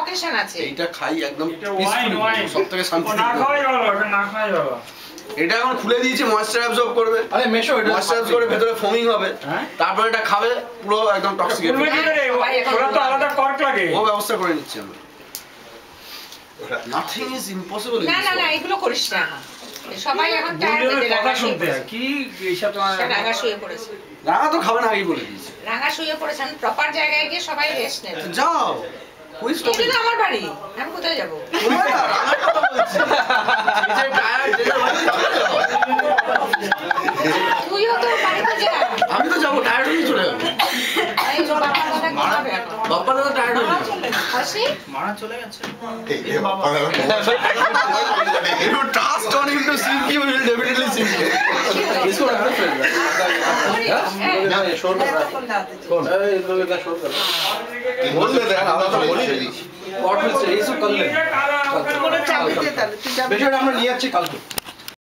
Occasion আছে। এইটা খাই একদম সবথেকে শান্তি। না খাওয়াই ভালো, এখন না খাওয়াই ভালো। এটা এখন খুলে দিয়েছি, ময়েশ্চার অ্যাবজর্ব করবে। আরে মেশো এটা ময়েশ্চার অ্যাবজর্ব করে ভেতরে ফোমিং হবে, তারপর এটা খাবে পুরো একদম টক্সিক। ওরা তো আলাদা কর্ক লাগে। ও ব্যবস্থা করে নিচ্ছি আমরা। Nothing is impossible. না না না, এগুলো করিস না। সবাই এখন টায়ার্ড কথা শুনতে কি এইসব তোমার রাঙা শুয়ে পড়েছে। রাঙা তো খাবে না, আগেই বলে দিয়েছি। রাঙা শুয়ে পড়েছেন, প্রপার জায়গায় গিয়ে সবাই রেস্ট নেবে। যাও, কই স্টপ। এটা তো আমার বাড়ি, আমি কোথায় যাব? তোমার না, রাঙার কথা বলছি। এই যে টায়ার্ড, যে বাড়ি চলে যাও। তুইও তো বাড়িতে যা। আমি তো যাবো, টায়ার্ড হয়ে চলে যাবো। এই বাবা দাদা কি হবে এখন? বাপ্পা দাদা টায়ার্ড হয়ে যাবে। হাসি মারা চলে গেছে। If you trust on him to sing, he will definitely sing. इसको रखना पड़ेगा। না শোর কর কোন এই লোকটা শোর কর बोल दे यार আমরা তো বলি What will say? इसको कर ले। কোনো চাপ দিতে তাহলে তুই যাবি। বেশি আমরা নিয়ে যাচ্ছি কালকে